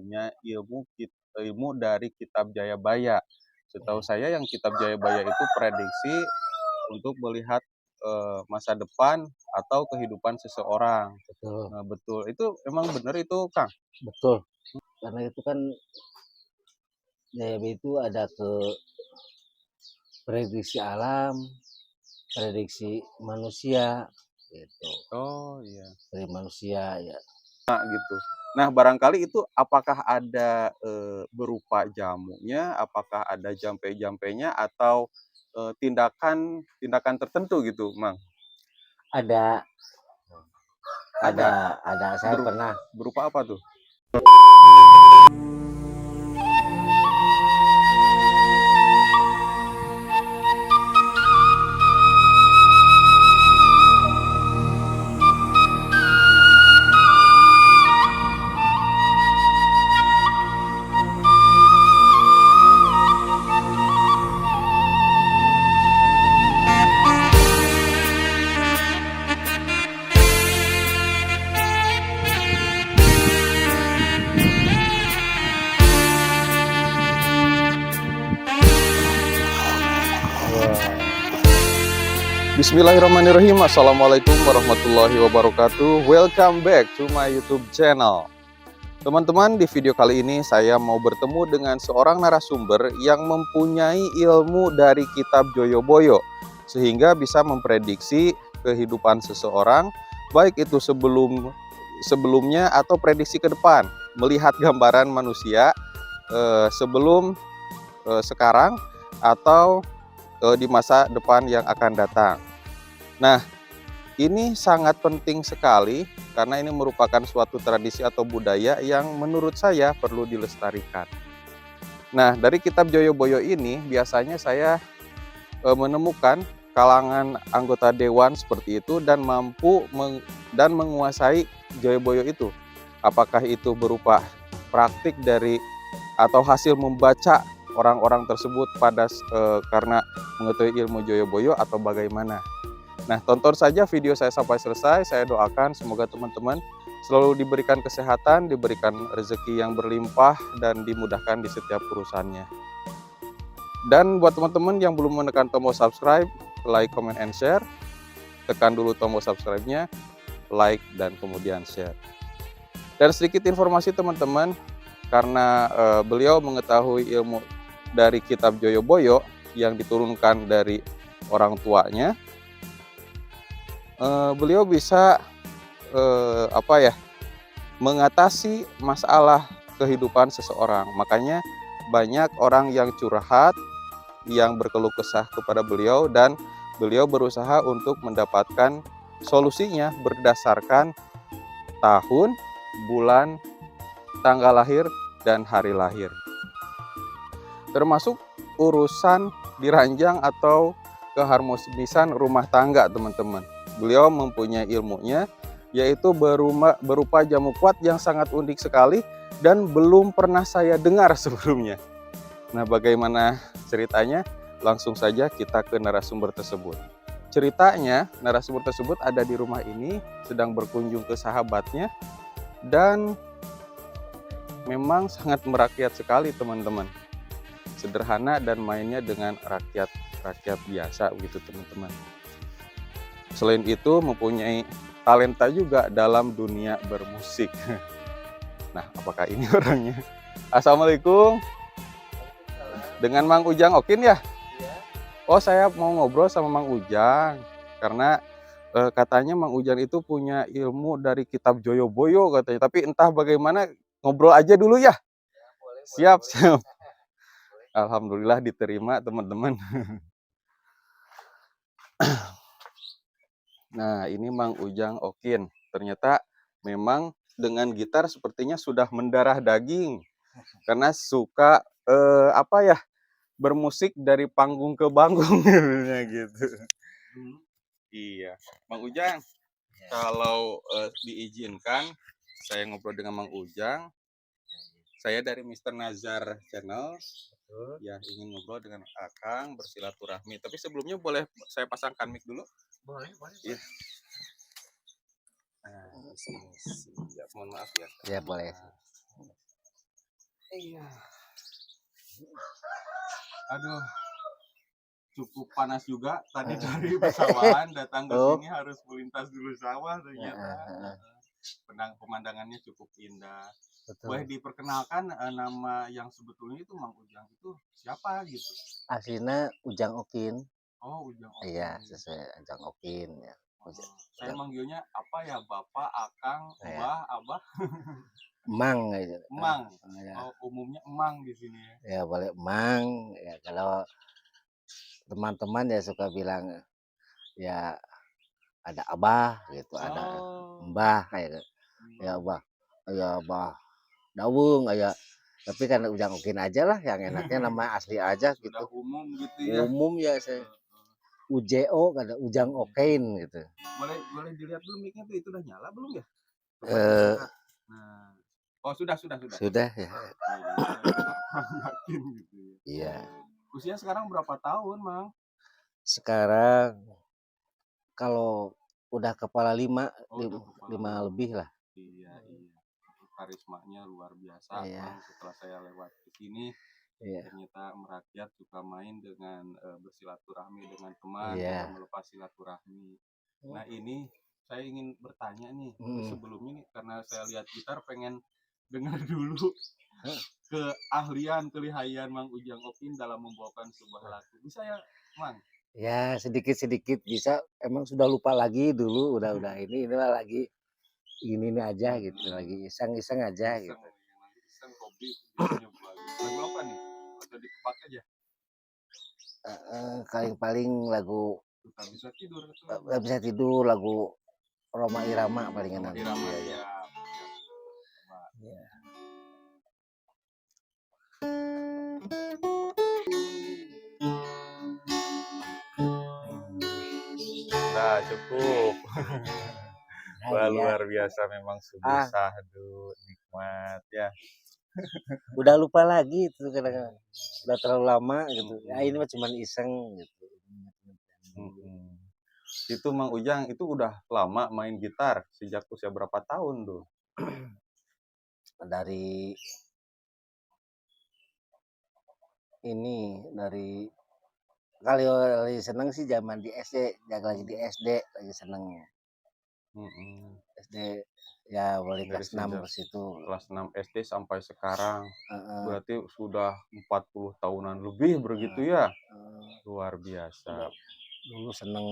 punya ilmu dari kitab Jayabaya. Setahu saya yang kitab Jayabaya itu prediksi untuk melihat masa depan atau kehidupan seseorang. Betul, Nah, betul. Itu emang benar itu, Kang? betul. Karena itu kan Jayabaya itu ada ke prediksi alam, prediksi manusia, gitu. Oh iya. Dari manusia ya. Nah, gitu. Nah, barangkali itu apakah ada berupa jamunya, apakah ada jampe-jampenya atau tindakan tertentu gitu, Mang? Ada, Ada. ada. Saya pernah. Berupa apa tuh? Bismillahirrahmanirrahim. Assalamualaikum warahmatullahi wabarakatuh. Welcome back to my YouTube channel. Teman-teman, di video kali ini saya mau bertemu dengan seorang narasumber yang mempunyai ilmu dari kitab Joyoboyo, sehingga bisa memprediksi kehidupan seseorang, baik itu sebelumnya atau prediksi ke depan, melihat gambaran manusia sebelum sekarang atau di masa depan yang akan datang. Nah, ini sangat penting sekali karena ini merupakan suatu tradisi atau budaya yang menurut saya perlu dilestarikan. Nah, dari kitab Joyoboyo ini biasanya saya menemukan kalangan anggota dewan seperti itu dan mampu menguasai Joyoboyo itu. Apakah itu berupa praktik dari atau hasil membaca orang-orang tersebut karena mengetahui ilmu Joyoboyo atau bagaimana. Nah, tonton saja video saya sampai selesai. Saya doakan semoga teman-teman selalu diberikan kesehatan, diberikan rezeki yang berlimpah, dan dimudahkan di setiap urusannya. Dan buat teman-teman yang belum menekan tombol subscribe, like, comment, and share, tekan dulu tombol subscribe-nya, like, dan kemudian share. Dan sedikit informasi teman-teman, karena beliau mengetahui ilmu dari kitab Joyoboyo yang diturunkan dari orang tuanya, beliau bisa mengatasi masalah kehidupan seseorang. Makanya banyak orang yang curhat, yang berkeluh kesah kepada beliau, dan beliau berusaha untuk mendapatkan solusinya berdasarkan tahun, bulan, tanggal lahir, dan hari lahir. Termasuk urusan diranjang atau keharmonisan rumah tangga, teman-teman. Beliau mempunyai ilmunya, yaitu berupa jamu kuat yang sangat unik sekali dan belum pernah saya dengar sebelumnya. Nah, bagaimana ceritanya? Langsung saja kita ke narasumber tersebut. Ceritanya, narasumber tersebut ada di rumah ini, sedang berkunjung ke sahabatnya, dan memang sangat merakyat sekali, teman-teman. Sederhana dan mainnya dengan rakyat biasa begitu, teman-teman. Selain itu mempunyai talenta juga dalam dunia bermusik. Nah, apakah ini orangnya? Assalamualaikum. Dengan Mang Ujang Okin ya? Oh, saya mau ngobrol sama Mang Ujang karena katanya Mang Ujang itu punya ilmu dari kitab Joyoboyo katanya. Tapi entah bagaimana, ngobrol aja dulu ya. Siap. Alhamdulillah diterima, teman-teman. Nah, ini Mang Ujang Okin. Ternyata memang dengan gitar sepertinya sudah mendarah daging. Karena suka bermusik dari panggung ke panggung gitu. Iya. Mang Ujang, kalau diizinkan saya ngobrol dengan Mang Ujang. Saya dari Mr. Nazar Channel. Ya, ingin ngobrol dengan Akang, bersilaturahmi. Tapi sebelumnya boleh saya pasangkan mic dulu? Boleh. Ya. Nah, ya, mohon maaf ya. Ya, boleh. Iya. Aduh, cukup panas juga. Tadi dari pesawahan datang ke Oh, sini harus melintas dulu sawah ternyata. heeh, Pemandangannya cukup indah. Boleh betul. diperkenalkan nama yang sebetulnya itu Mang Ujang itu siapa gitu? Aslinya Ujang Okin. Oh, Ujang Iya, Okin. sesuai Ujang Okin ya. Saya Ujang, manggilnya apa ya? Bapak, Akang, ya. Mbah, Abah, Emang gitu. Emang. Ya, Oh, umumnya Emang di sini ya. ya boleh Emang. Ya kalau teman-teman ya suka bilang ya ada Abah gitu, ada Oh. Mbah kayak gitu. Ya Abah, ya Abah Dawung kayak, tapi kan Ujang Okin aja lah yang enaknya nama asli aja Sudah gitu. umum gitu ya. Umum ya saya UJO ada Ujang Okin gitu. Boleh boleh dilihat dulu mic-nya tuh itu udah nyala belum ya? Coba Eh diangkat. Nah. Oh, sudah. sudah ya. Yakin gitu ya. Iya. Usia sekarang berapa tahun, Mang? Sekarang kalau udah kepala lima, Oh, udah kepala lima lima. lebih lah. Iya. Karismanya luar biasa, Iya, Mang. Setelah saya lewat ke sini, iya, ternyata merakyat suka main dengan bersilaturahmi dengan teman, tidak iya. melepas silaturahmi. Nah, ini saya ingin bertanya nih, Hmm. sebelum ini karena saya lihat gitar pengen dengar dulu keahlian, kelihayan Mang Ujang Okin dalam membawakan sebuah lagu. Bisa ya, Mang? Ya sedikit-sedikit bisa. Emang sudah lupa lagi dulu. Udah ini mah lagi ini nih aja gitu. Lagi iseng-iseng aja Iseng, gitu. nanti iseng hobi biasanya lagu. Lagu apa nih? Atau dikepak aja? Paling lagu Tak bisa tidur itu lagu. nggak bisa tidur, lagu Roma Irama palingan Sama nanti. Irama Iya, ya. iya. Coba. Iya. Nah, cukup. Nah, Wah, iya. luar biasa memang sungguh Ah, syahdu, nikmat ya. udah lupa lagi itu kadang-kadang. Udah terlalu lama gitu. Ya ini mah cuman iseng gitu. Itu Mang Ujang itu udah lama main gitar sejak usia berapa tahun tuh? Dari ini dari kali lagi seneng sih zaman di SD, jaga lagi di SD lagi seneng SD ya boleh Dari kelas 6 sejak ke situ. kelas 6 SD sampai sekarang. Heeh, Berarti sudah 40 tahunan lebih begitu ya? Luar biasa. dulu seneng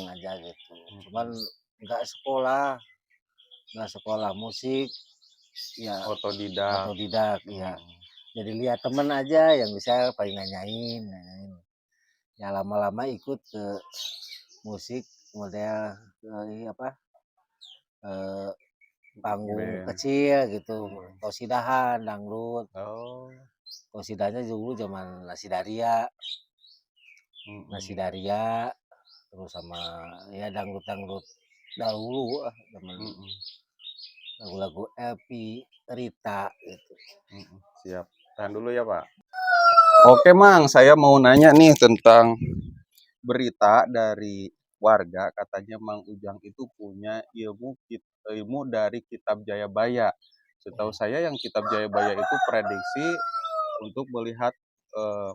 aja gitu. Cuman nggak sekolah musik ya Otodidak. otodidak ya. Jadi lihat temen aja yang bisa paling nanyain. Ya lama-lama ikut ke musik model apa panggung Band. kecil gitu, kosidahan, dangdut. Oh. Kosidahnya dulu zaman Nasi Daria, terus sama ya dangdut-dangdut dahulu zaman lagu-lagu Elvi, Rita gitu. Siap. Tahan dulu ya, Pak. Oke, Mang, saya mau nanya nih tentang berita dari warga, katanya Mang Ujang itu punya ilmu dari Kitab Jayabaya. Setahu saya yang Kitab Jayabaya itu prediksi untuk melihat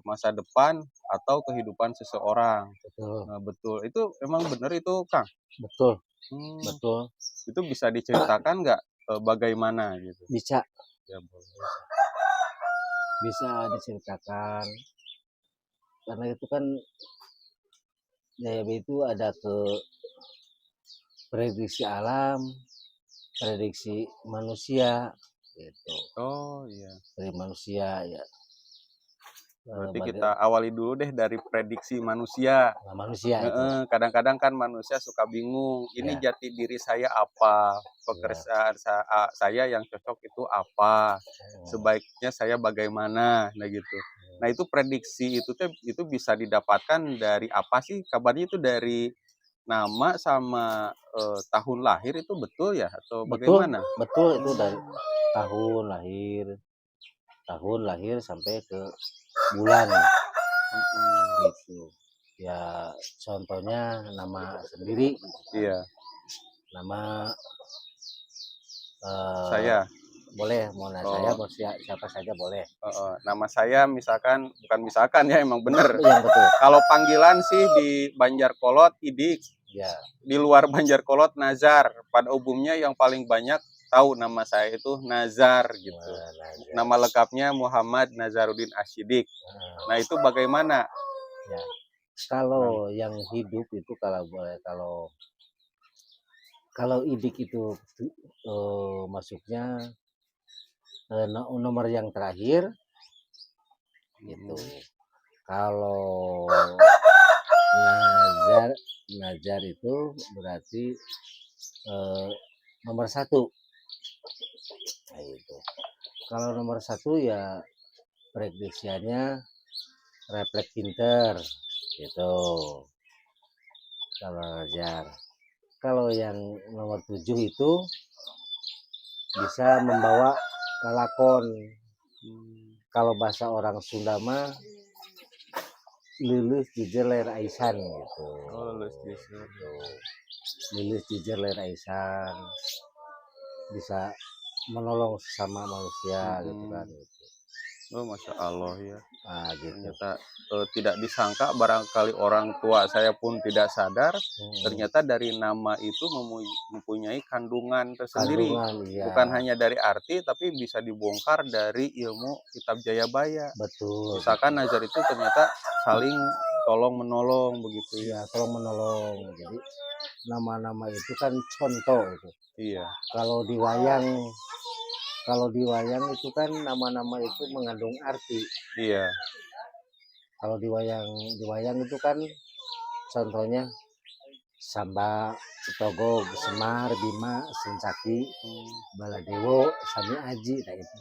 masa depan atau kehidupan seseorang. Betul, Nah, betul. Itu emang benar itu, Kang? betul, Hmm, betul. itu bisa diceritakan nggak bagaimana gitu? Bisa, Ya, boleh. bisa diceritakan. Karena itu kan Jayabaya itu ada ke prediksi alam, prediksi manusia gitu. Oh iya. Dari manusia ya. Berarti kita awali dulu deh dari prediksi manusia. Manusia itu. Kadang-kadang kan manusia suka bingung, ini Ya. jati diri saya apa, pekerjaan saya yang cocok itu apa, sebaiknya saya bagaimana, nah gitu. Nah itu prediksi itu bisa didapatkan dari apa sih? Kabarnya itu dari nama sama tahun lahir itu betul ya atau Betul, bagaimana? betul itu dari tahun lahir sampai ke bulan gitu. Ya contohnya nama sendiri, Iya. nama Saya. boleh mau saya Oh, mau siapa saja boleh. nama saya misalkan, bukan misalkan ya, emang bener. Yang betul. Kalau panggilan sih di Banjarkolot Idik, Ya. di luar Banjarkolot Nazar. Pada umumnya yang paling banyak tahu nama saya itu Nazar gitu. Nama lengkapnya Muhammad Nazaruddin Asyidik. Nah itu bagaimana? Ya. Kalau yang hidup itu kalau boleh kalau Idik itu masuknya nomor yang terakhir gitu. Kalau Nazar itu berarti nomor 1. Nah, itu. Kalau nomor 1 ya prediksiannya refleks pinter gitu. Kalau Nazar. Kalau yang nomor 7 itu bisa membawa lelakon. Kalau bahasa orang Sunda mah lulus jujur ler aisan gitu. Lulus jujur ler aisan, bisa menolong sesama manusia gitu kan. Oh, Masya Allah ya. Nah, gitu. Ternyata tidak disangka, barangkali orang tua saya pun tidak sadar, ternyata dari nama itu mempunyai kandungan tersendiri. Iya. Bukan hanya dari arti, tapi bisa dibongkar dari ilmu kitab Jayabaya. Betul. Misalkan Nazar itu ternyata saling tolong menolong begitu ya. Tolong menolong. Jadi nama-nama itu kan contoh itu. Iya. Kalau di wayang itu kan nama-nama itu mengandung arti. Iya. Kalau di wayang itu kan contohnya Samba, Togo, Semar, Bima, Sencaki, Baladewo, Sami Aji, nah itu.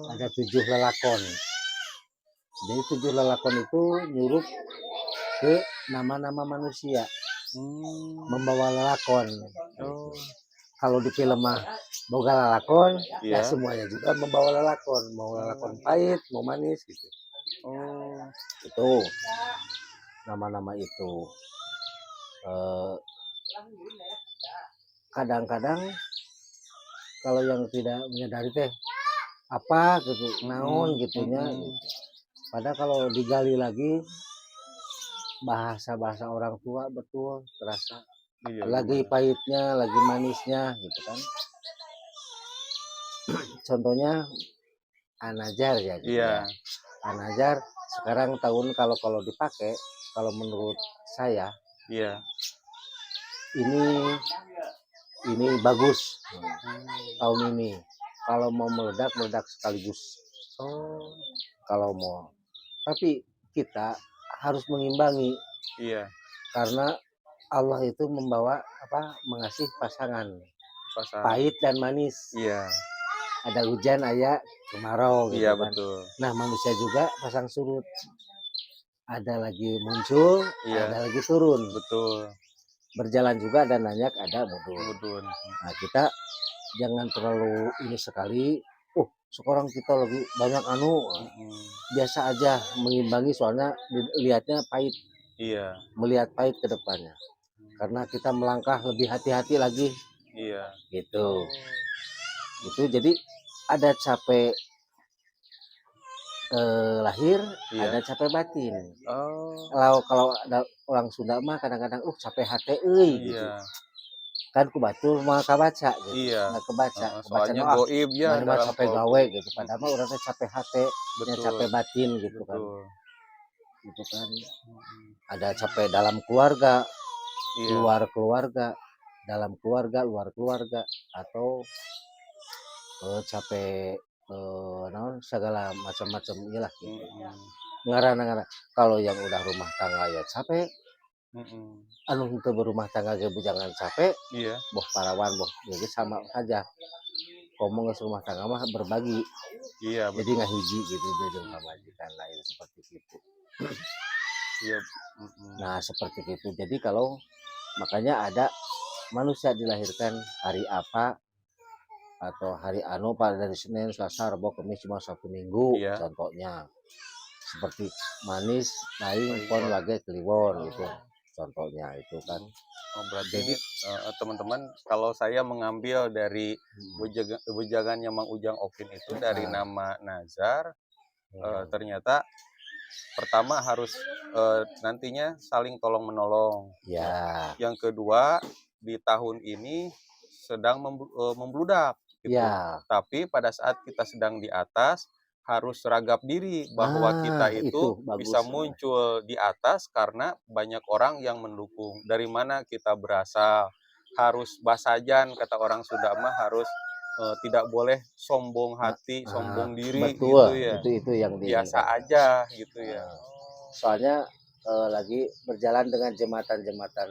Ada 7 lelakon. Jadi 7 lelakon itu nyuruh ke nama-nama manusia, membawa lelakon. Kalau di film mah boga lelakon, ya semuanya juga membawa lelakon, mau lelakon pahit, mau manis gitu. Itu nama-nama itu. Kadang-kadang kalau yang tidak menyadari teh apa gitu, naon gitunya. Gitu. Padahal kalau digali lagi bahasa orang tua betul terasa. Iya, lagi pahitnya, lagi manisnya gitu kan. Contohnya Anajar ya gitu ya. Anajar sekarang tahun kalau dipakai, kalau menurut saya ini bagus tahun ini. Kalau mau meledak sekaligus. Kalau mau. Tapi kita harus mengimbangi. Iya. Karena Allah itu mengasih pasangan. Pahit dan manis. Iya. Ada hujan, ada kemarau gitu kan. Betul. Nah, manusia juga pasang surut. Ada lagi muncul, ada lagi turun. Betul. Berjalan juga ada nanyak, ada mudun. Nah, kita jangan terlalu ini sekali. Sekarang kita lagi banyak biasa aja mengimbangi, soalnya lihatnya pahit. Iya. Melihat pahit ke depannya. Karena kita melangkah lebih hati-hati lagi. Iya. Gitu. Itu jadi ada capek lahir, ada capek batin. Kalau ada orang Sunda mah kadang-kadang capek hati gitu. Kan ku batul mah kabaca gitu. Iya. Nggak kebaca. Soalnya goib ya. Mana capek gawe gitu. Padahal mah urang capek hati, capek batin gitu kan. Gitu kan. Ada capek dalam keluarga, luar keluarga, dalam keluarga, luar keluarga, atau capek segala macam-macam inilah gitu. Ngarana kalau yang udah rumah tangga ya capek. Anu untuk berumah tangga ge bujangan capek. Iya. Boh parawan boh jadi sama aja. Ngomong ke rumah tangga mah berbagi. Iya. Jadi nggak hiji gitu jeung pamajikan lain seperti itu. Iya. Nah seperti itu. Jadi kalau makanya ada manusia dilahirkan hari apa atau hari dari Senin, Selasa, Rabu, Kamis cuma 1 minggu. Iya. Contohnya seperti manis, naing, pon, lage, kliwon gitu. contohnya itu kan. Oh, berarti Jadi ini teman-teman, kalau saya mengambil dari hmm, wejangannya Mang Ujang Okin itu dari ah, nama Nazar, hmm, ternyata pertama harus nantinya saling tolong menolong. ya Yang kedua, di tahun ini sedang membludak gitu. ya Tapi pada saat kita sedang di atas harus seragap diri bahwa kita itu itu bagus. bisa muncul di atas karena banyak orang yang mendukung. Dari mana kita berasal? Harus basajan kata orang Sunda mah harus tidak boleh sombong hati, sombong diri Betul, gitu ya. itu yang diinginkan. Biasa aja gitu ya. Ah, soalnya lagi berjalan dengan jembatan-jembatan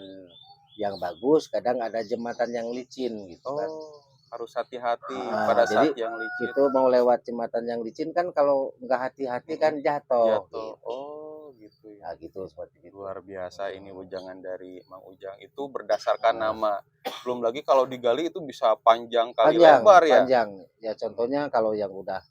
yang bagus, kadang ada jembatan yang licin gitu kan. Oh, harus hati-hati pada Jadi saat yang licin. itu mau lewat jembatan yang licin kan kalau nggak hati-hati kan jatuh Jatuh. gitu. Oh, gitu ya. Nah, gitu seperti itu. Luar biasa ini wejangan dari Mang Ujang itu berdasarkan Ah, nama. Belum lagi kalau digali itu bisa panjang kali panjang, lebar ya. panjang. Ya contohnya kalau yang udah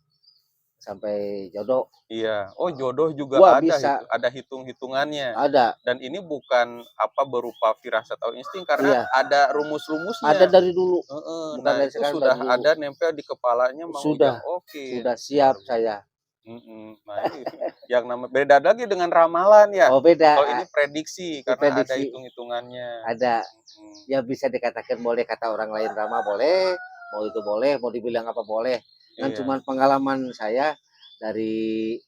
sampai jodoh, Iya. Oh, jodoh juga wah ada bisa ada hitung-hitungannya. ada. Dan ini bukan apa berupa firasat atau insting karena Iya, ada ada rumus-rumusnya. dari dulu, Heeh. bukan Nah, dari itu sekarang, dari sudah dulu. ada nempel di kepalanya Mang Sudah, Ujang Okin. sudah Luar siap biasa. saya. Nah, ini yang beda lagi dengan ramalan ya. Oh beda, Kalau ini prediksi karena ada diprediksi hitung-hitungannya. ada. Mm, Ya bisa dikatakan boleh kata orang lain ramah boleh, mau itu boleh, mau dibilang apa boleh. Kan iya. cuman pengalaman saya dari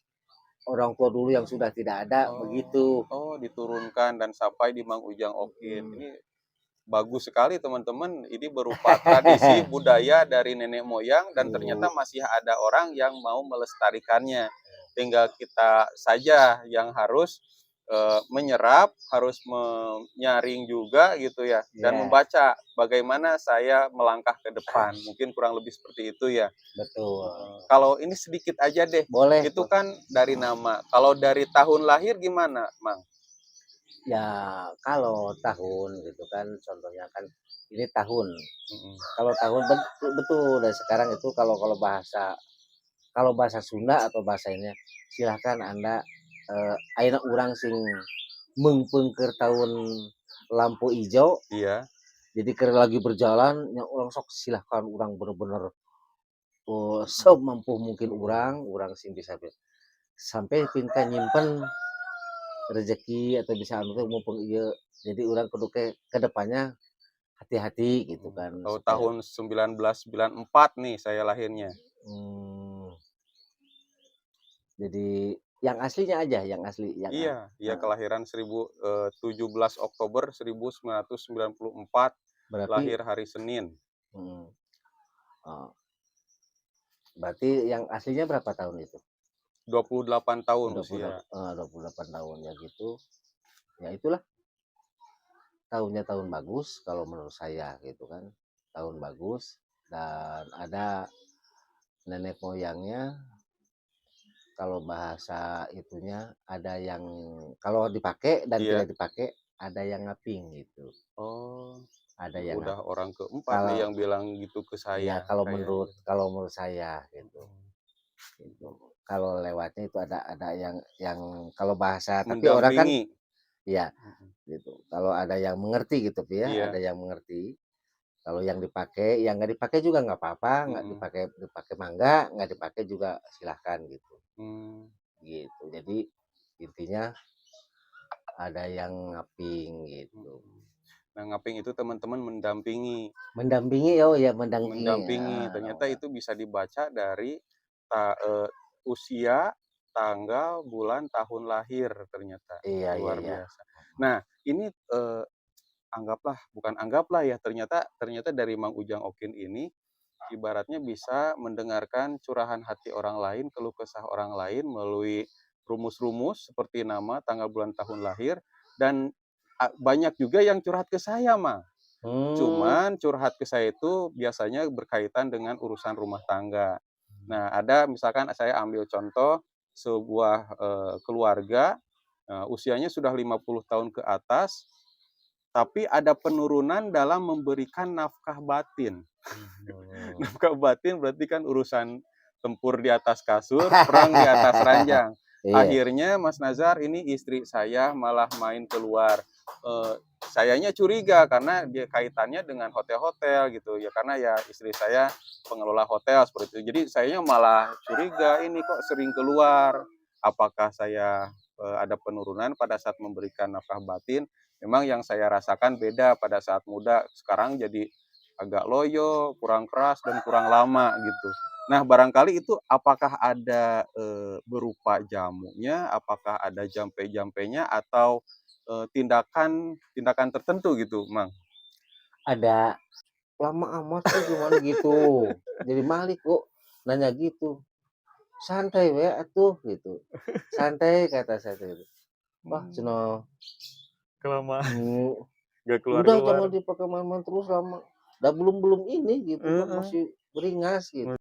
orang tua dulu yang sudah tidak ada begitu. Oh, diturunkan dan sampai di Mang Ujang Okin. Hmm. Ini bagus sekali teman-teman. Ini berupa tradisi budaya dari nenek moyang dan ternyata masih ada orang yang mau melestarikannya. Tinggal kita saja yang harus menyerap, harus menyaring juga gitu ya, dan Ya, membaca bagaimana saya melangkah ke depan. Mungkin kurang lebih seperti itu ya. betul. Kalau ini sedikit aja deh, Boleh. itu kan dari nama. Kalau dari tahun lahir gimana, Mang? Ya kalau tahun gitu kan, contohnya kan ini tahun. Mm-mm. Kalau tahun betul dari sekarang itu kalau bahasa Sunda atau bahasa ini silahkan Anda ayeuna urang sing mengpengker tahun lampu hijau. Iya. Jadi keur lagi berjalan nya urang sok silahkan urang bener-bener semampu mungkin urang sing bisa sampai pingkan nyimpen rezeki atau bisa anu teh mumpung ieu. Jadi urang kudu ke depannya hati-hati gitu kan Kalau supaya tahun 1994 nih saya lahirnya. hmm, jadi yang aslinya aja, yang asli yang Iya, iya nah, kelahiran 17 Oktober 1994, berarti lahir hari Senin. hmm, oh, berarti yang aslinya berapa tahun itu? 28 tahun usia. 28 tahun ya gitu. Ya itulah tahunnya tahun bagus kalau menurut saya gitu kan. Tahun bagus dan ada nenek moyangnya kalau bahasa itunya ada yang kalau dipakai dan Iya. tidak dipakai ada yang ngaping gitu. Oh, Ada ini yang udah orang keempat nih kalau yang bilang gitu ke ya saya kayaknya. kalau menurut saya gitu. Gitu. Kalau lewatnya itu ada yang kalau bahasa tapi orang kan Mendampingi. ya gitu. Kalau ada yang mengerti gitu ya, ada Iya. yang mengerti. Kalau yang dipakai, yang nggak dipakai juga nggak apa-apa, nggak Mm-mm. dipakai dipakai mangga, nggak dipakai juga silahkan gitu. Hmm. Gitu. Jadi intinya ada yang ngaping gitu. Nah, ngaping itu teman-teman mendampingi. Mendampingi oh ya mendampingi. Ternyata itu bisa dibaca dari usia, tanggal, bulan, tahun lahir ternyata. Iya iya Luar iya. biasa. Nah, ini bukan anggaplah ya, ternyata dari Mang Ujang Okin ini ibaratnya bisa mendengarkan curahan hati orang lain, keluh kesah orang lain melalui rumus-rumus seperti nama, tanggal, bulan, tahun lahir, dan banyak juga yang curhat ke saya, Mang. Hmm, Cuman curhat ke saya itu biasanya berkaitan dengan urusan rumah tangga. Nah, ada misalkan saya ambil contoh sebuah keluarga usianya sudah 50 tahun ke atas, tapi ada penurunan dalam memberikan nafkah batin. Nafkah batin berarti kan urusan tempur di atas kasur, perang di atas ranjang. iya. Akhirnya Mas Nazar ini istri saya malah main keluar. sayanya curiga karena dia kaitannya dengan hotel-hotel gitu ya, karena ya istri saya pengelola hotel seperti itu. Jadi sayanya malah curiga, ini kok sering keluar, apakah saya ada penurunan pada saat memberikan nafkah batin. Memang yang saya rasakan beda pada saat muda, sekarang jadi agak loyo, kurang keras dan kurang lama gitu. Nah, barangkali itu apakah ada berupa jamunya, apakah ada jampe-jampenya atau tindakan tertentu gitu, Mang? Ada, lama amat sih gimana gitu. Jadi Malik kok nanya gitu. Santai we atuh gitu. Santai kata saya gitu. Wah, cenah Kelamaan nggak udah keluar-keluar. jangan dipakai main-main terus lama. Dah belum ini gitu kan masih beringas gitu.